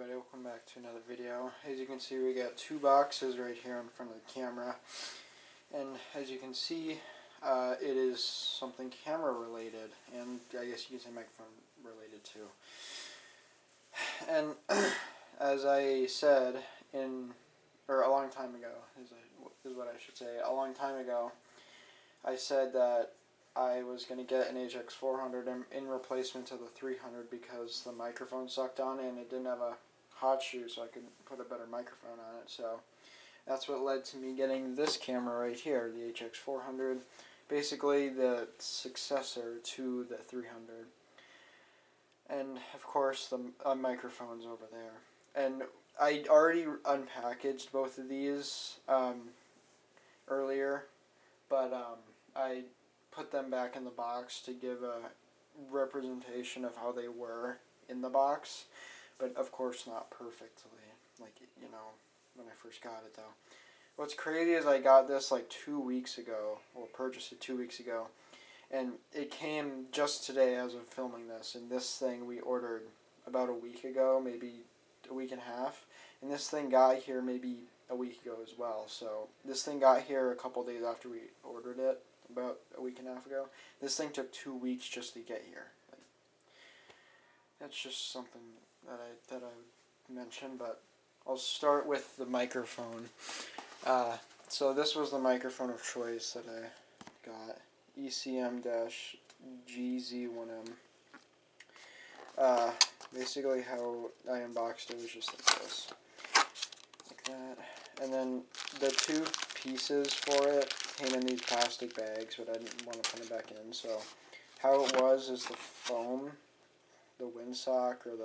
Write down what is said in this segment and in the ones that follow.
everybody, welcome back to another video. As you can see, we got two boxes right here in front of the camera, and as you can see, it is something camera related, and I guess you can say microphone related too. And as I said a long time ago, is what I should say. A long time ago, I said that I was going to get an HX400 in replacement to the 300 because the microphone sucked on it and it didn't have a hot shoe, so I could put a better microphone on it. So that's what led to me getting this camera right here, the HX400, basically the successor to the 300. And of course the microphone's over there. And I already unpackaged both of these earlier, but I put them back in the box to give a representation of how they were in the box, but of course not perfectly, like, you know, when I first got it though. What's crazy is I got this like 2 weeks ago, or purchased it 2 weeks ago, and it came just today as of filming this, and this thing we ordered about a week ago, maybe a week and a half, and this thing got here maybe a week ago as well. So this thing got here a couple days after we ordered it, about a week and a half ago. This thing took 2 weeks just to get here. Like, that's just something that I would mention, but I'll start with the microphone. So this was the microphone of choice that I got, ECM-GZ1M. Basically how I unboxed it was just like this, like that, and then the two pieces for it came in these plastic bags, but I didn't want to put it back in. So how it was is the foam, the windsock, or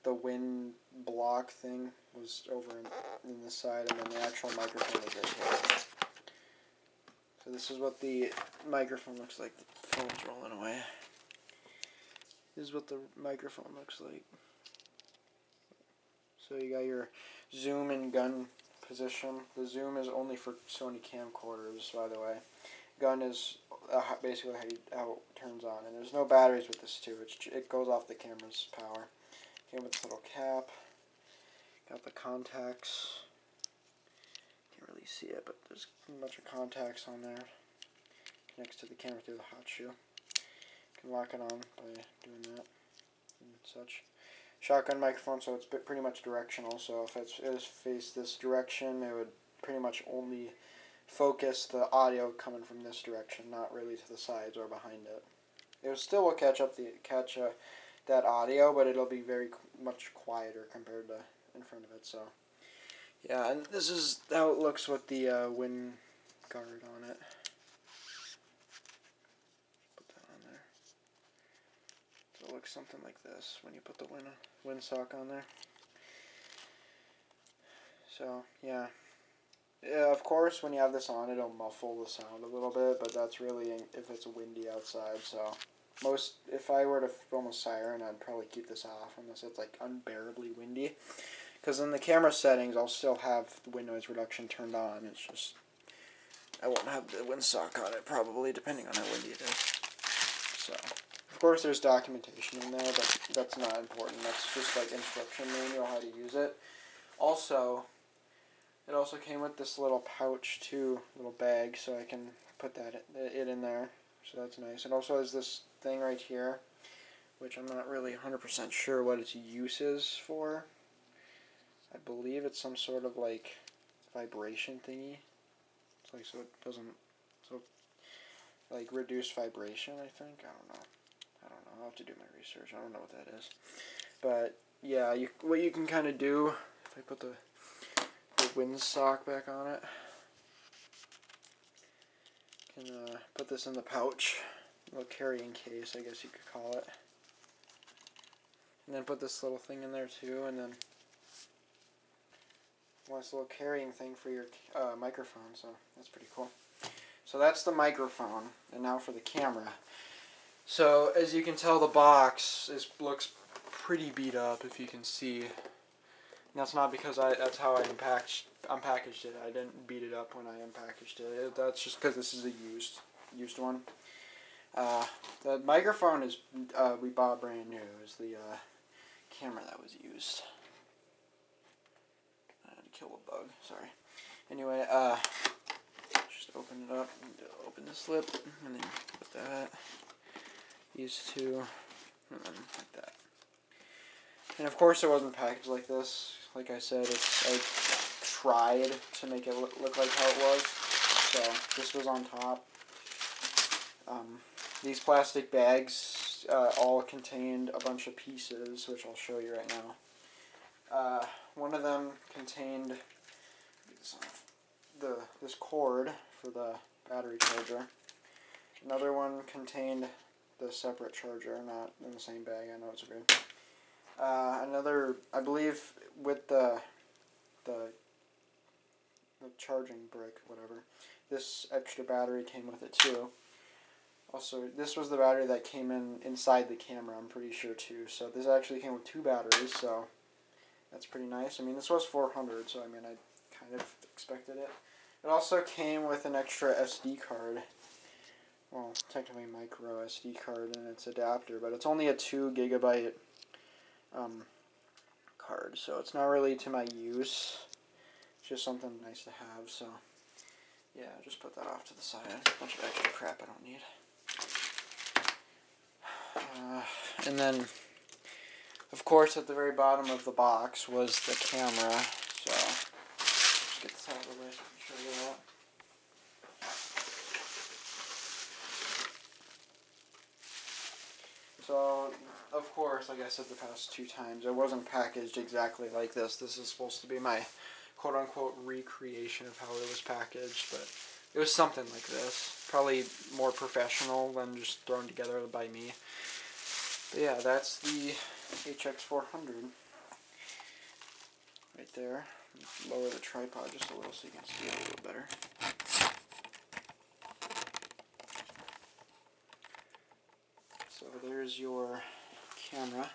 the wind block thing was over in the side, and then the actual microphone was right here. So this is what the microphone looks like. The phone's rolling away. This is what the microphone looks like. So you got your zoom and gun position. The zoom is only for Sony camcorders, by the way. Gun is basically how it turns on, and there's no batteries with this too. It goes off the camera's power. Came with this little cap. Got the contacts. Can't really see it, but there's a bunch of contacts on there. Connects to the camera through the hot shoe. You can lock it on by doing that and such. Shotgun microphone, so it's pretty much directional, so if it was faced this direction, it would pretty much only focus the audio coming from this direction, not really to the sides or behind it. It still will catch that audio, but it'll be very much quieter compared to in front of it. So yeah, and this is how it looks with the wind guard on it. It looks something like this when you put the windsock on there. So yeah, of course when you have this on, it'll muffle the sound a little bit, but that's really if it's windy outside. So if I were to film a siren, I'd probably keep this off unless it's like unbearably windy, because in the camera settings I'll still have the wind noise reduction turned on. It's just I won't have the windsock on it probably, depending on how windy it is. So of course there's documentation in there, but that's not important. That's just like instruction manual how to use it. Also, it also came with this little pouch too, little bag, so I can put it in there. So that's nice. It also has this thing right here, which I'm not really 100% sure what its use is for. I believe it's some sort of like vibration thingy. It's like so it doesn't like reduce vibration, I think. I don't know. I'll have to do my research. I don't know what that is. But yeah, what you can kind of do, if I put the windsock back on it, can put this in the pouch, a little carrying case, I guess you could call it. And then put this little thing in there too, and then this little carrying thing for your microphone, so that's pretty cool. So that's the microphone, and now for the camera. So as you can tell, the box looks pretty beat up, if you can see. And that's not because that's how I unpackaged it. I didn't beat it up when I unpackaged it. That's just because this is a used one. The microphone is we bought brand new. It was the camera that was used. kill a bug. Sorry. Anyway, just open it up and open the slip, and then put that, these two, and then like that. And of course, it wasn't packaged like this. Like I said, I tried to make it look like how it was. So this was on top. These plastic bags all contained a bunch of pieces, which I'll show you right now. One of them contained this cord for the battery charger. Another one contained the separate charger, not in the same bag. I know it's weird. Another, I believe, with the charging brick, whatever. This extra battery came with it too. Also, this was the battery that came inside the camera, I'm pretty sure too. So this actually came with 2 batteries, so that's pretty nice. I mean, this was $400, so I mean, I kind of expected it. It also came with an extra SD card. Well, technically micro SD card and its adapter, but it's only a 2 gigabyte card, so it's not really to my use. It's just something nice to have, so yeah, I'll just put that off to the side. A bunch of extra crap I don't need. And then, of course, at the very bottom of the box was the camera, so let's get this out of the way so I can show you that. So, of course, like I said the past 2 times, it wasn't packaged exactly like this. This is supposed to be my quote-unquote recreation of how it was packaged, but it was something like this. Probably more professional than just thrown together by me. But yeah, that's the HX400 right there. Lower the tripod just a little so you can see it a little better. So there's your camera.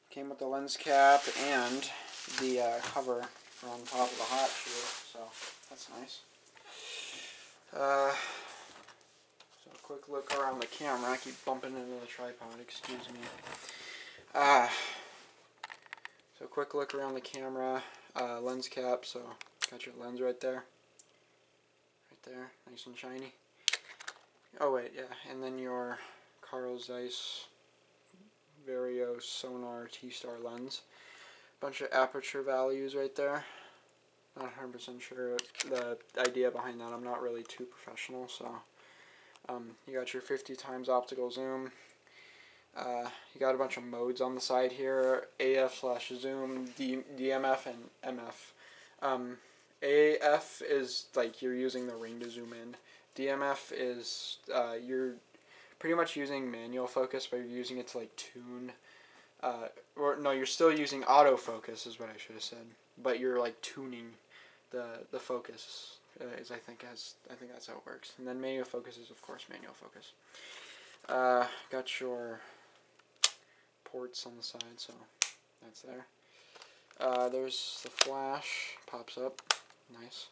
Came with the lens cap and the cover from top of the hot shoe, so that's nice. So a quick look around the camera. I keep bumping into the tripod, excuse me. So a quick look around the camera. Lens cap, so got your lens right there. Right there, nice and shiny. Oh wait, yeah, and then your Carl Zeiss Vario Sonar T-Star lens. Bunch of aperture values right there. Not 100% sure the idea behind that. I'm not really too professional, so you got your 50 times optical zoom. You got a bunch of modes on the side here: AF/zoom, DMF, and MF. AF is like you're using the ring to zoom in. DMF is you're pretty much using manual focus, but you're using it to like tune. Or no, you're still using autofocus is what I should have said, but you're like tuning the focus. I think that's how it works. And then manual focus is of course manual focus. Got your ports on the side, so that's there. There's the flash, pops up, nice.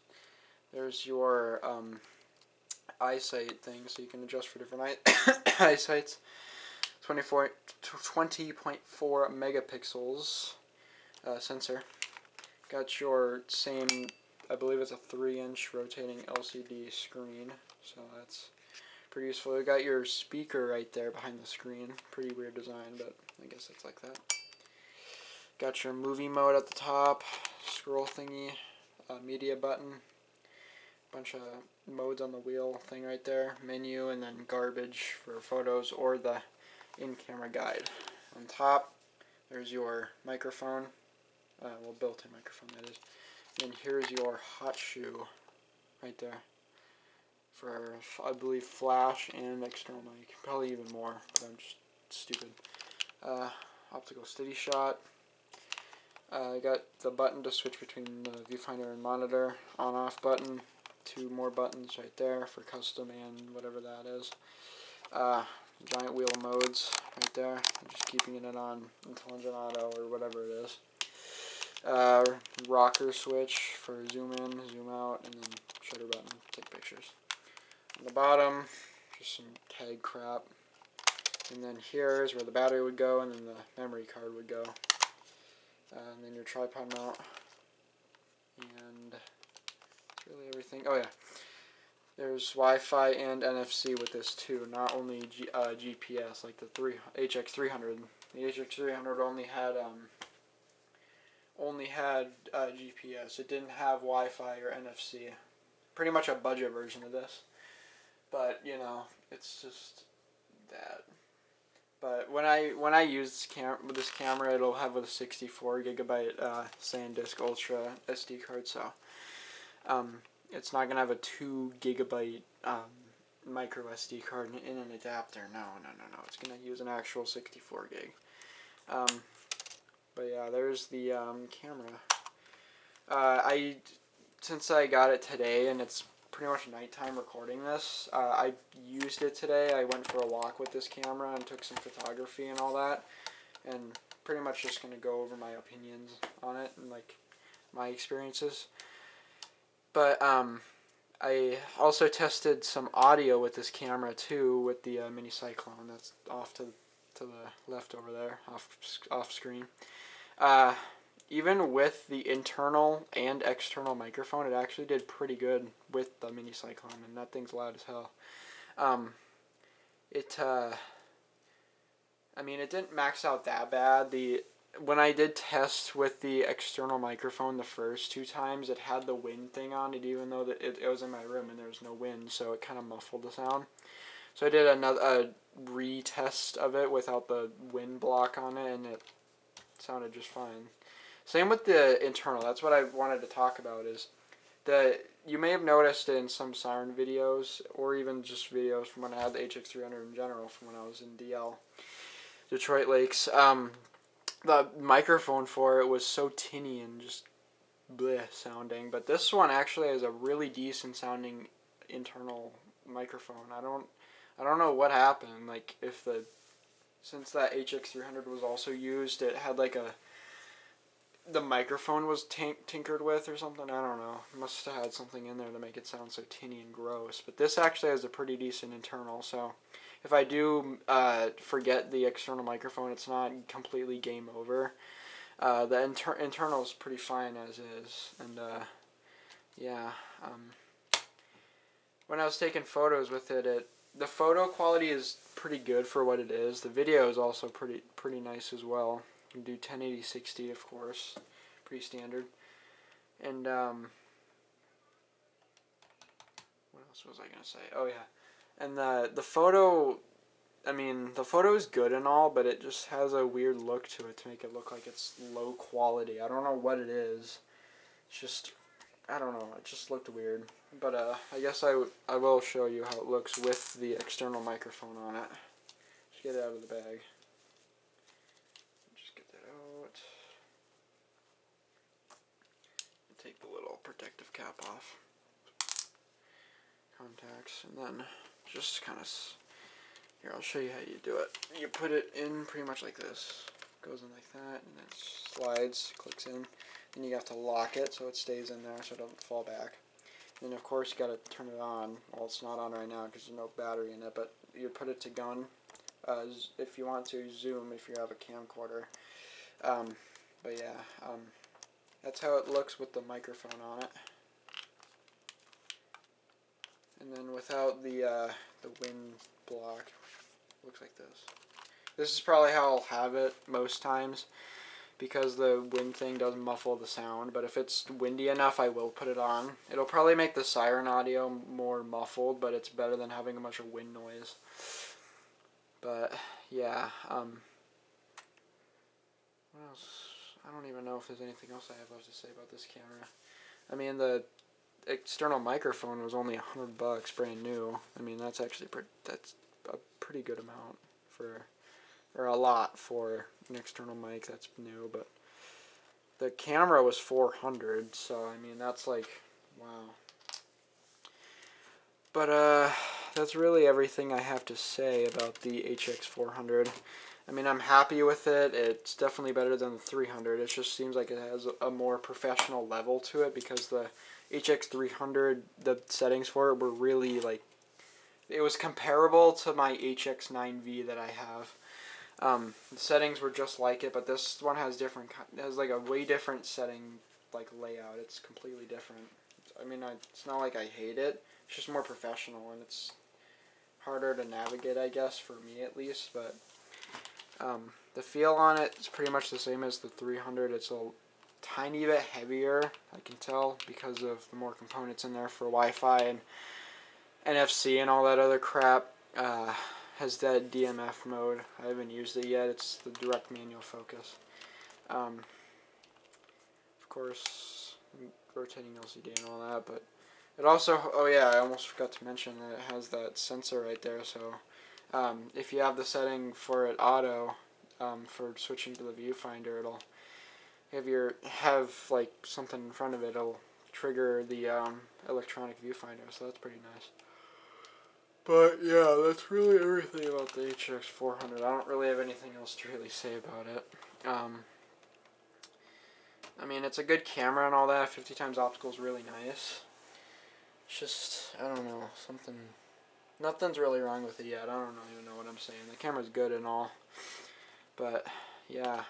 There's your eyesight thing, so you can adjust for different eyesights. 20.4 megapixels sensor. Got your same, I believe it's a 3-inch rotating LCD screen, so that's pretty useful. You got your speaker right there behind the screen. Pretty weird design, but I guess it's like that. Got your movie mode at the top, scroll thingy, media button, bunch of modes on the wheel thing right there, menu, and then garbage for photos or the in-camera guide. On top, there's your microphone, well, built-in microphone that is. And here's your hot shoe right there for, I believe, flash and external mic. Probably even more, but I'm just stupid. Optical steady shot. I got the button to switch between the viewfinder and monitor. On-off button. 2 more buttons right there for custom and whatever that is. Giant wheel modes right there. I'm just keeping it on intelligent auto or whatever it is. Rocker switch for zoom in, zoom out, and then shutter button to take pictures. On the bottom, just some tag crap. And then here is where the battery would go, and then the memory card would go. And then your tripod mount. and that's really everything. Oh yeah, there's Wi-Fi and NFC with this too, not only GPS like the HX300. The HX300 only had GPS. It didn't have Wi-Fi or NFC. Pretty much a budget version of this, but you know, it's just that. But when I use this camera, it'll have a 64 gigabyte SanDisk Ultra SD card, so it's not gonna have a 2 gigabyte micro SD card in an adapter. No. It's gonna use an actual 64 gig. But yeah, there's the camera. Since I got it today and it's pretty much nighttime recording this, I used it today. I went for a walk with this camera and took some photography and all that, and pretty much just gonna go over my opinions on it and like my experiences. But I also tested some audio with this camera too, with the mini Cyclone that's off to the left over there, off screen. Even with the internal and external microphone, it actually did pretty good with the mini Cyclone, and that thing's loud as hell. It didn't max out that bad. When I did test with the external microphone the first 2 times, it had the wind thing on it, even though it was in my room and there was no wind, so it kind of muffled the sound. So I did a retest of it without the wind block on it, and it sounded just fine. Same with the internal. That's what I wanted to talk about. Is you may have noticed in some Siren videos, or even just videos from when I had the HX300 in general, from when I was in DL, Detroit Lakes, the microphone for it was so tinny and just bleh sounding. But this one actually has a really decent sounding internal microphone. I don't know what happened. Like since that HX300 was also used, it had like the microphone was tinkered with or something. I don't know. It must have had something in there to make it sound so tinny and gross. But this actually has a pretty decent internal, so if I do forget the external microphone, it's not completely game over. The internal is pretty fine as is, and yeah. When I was taking photos with it, the photo quality is pretty good for what it is. The video is also pretty nice as well. You can do 1080-60, of course, pretty standard. And what else was I gonna say? Oh yeah, and the photo. The photo is good and all, but it just has a weird look to it to make it look like it's low quality. I don't know what it is. It's just, I don't know. It just looked weird. But I guess I will show you how it looks with the external microphone on it. Just get it out of the bag. Just get that out. Take the little protective cap off. Contacts, and then just kind of. Here, I'll show you how you do it. You put it in pretty much like this. Goes in like that, and then slides, clicks in. Then you have to lock it so it stays in there so it doesn't fall back. And then, of course, you got to turn it on. Well, it's not on right now because there's no battery in it, but you put it to gun. If you want to, zoom if you have a camcorder. But yeah, that's how it looks with the microphone on it. And then without the wind block, looks like this. This is probably how I'll have it most times because the wind thing does muffle the sound, but if it's windy enough I will put it on. It'll probably make the siren audio more muffled, but it's better than having a bunch of wind noise. But yeah, what else? I don't even know if there's anything else I have left to say about this camera. The external microphone was only $100 brand new. That's actually that's a pretty good amount or a lot for an external mic that's new, but the camera was $400, so that's like, wow. But that's really everything I have to say about the HX400. I'm happy with it. It's definitely better than the 300. It just seems like it has a more professional level to it because the HX300, the settings for it were really it was comparable to my HX9V that I have. The settings were just like it, but this one has like a way different setting like layout. It's completely different. I mean, it's not like I hate it. It's just more professional, and it's harder to navigate, I guess, for me at least. But the feel on it is pretty much the same as the 300. It's a tiny bit heavier, I can tell, because of the more components in there for Wi-Fi and NFC and all that other crap. Has that DMF mode. I haven't used it yet. It's the direct manual focus. Of course, rotating LCD and all that, but it also, oh yeah, I almost forgot to mention that it has that sensor right there, so if you have the setting for it auto, for switching to the viewfinder, it'll, if you have like something in front of it, it'll trigger the electronic viewfinder, so that's pretty nice. But yeah, that's really everything about the HX400. I don't really have anything else to really say about it. I mean, it's a good camera and all that. 50 times optical is really nice. It's just, I don't know, nothing's really wrong with it yet. I don't even know what I'm saying. The camera's good and all. But yeah,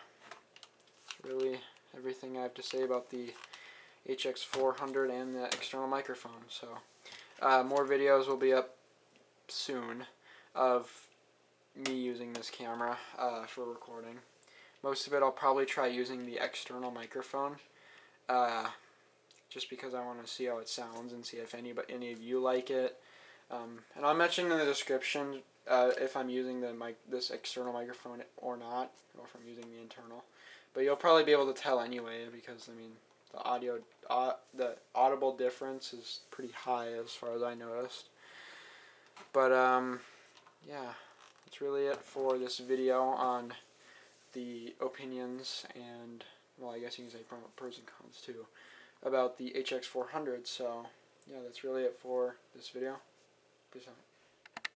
it's really everything I have to say about the HX400 and the external microphone. So more videos will be up soon of me using this camera for recording. Most of it I'll probably try using the external microphone, just because I want to see how it sounds and see if any of you like it. And I'll mention in the description if I'm using this external microphone or not, or if I'm using the internal. But you'll probably be able to tell anyway, because I mean the audible difference is pretty high as far as I noticed. But yeah, that's really it for this video on the opinions and, well, I guess you can say pros and cons too, about the HX400. So yeah, that's really it for this video. Peace out.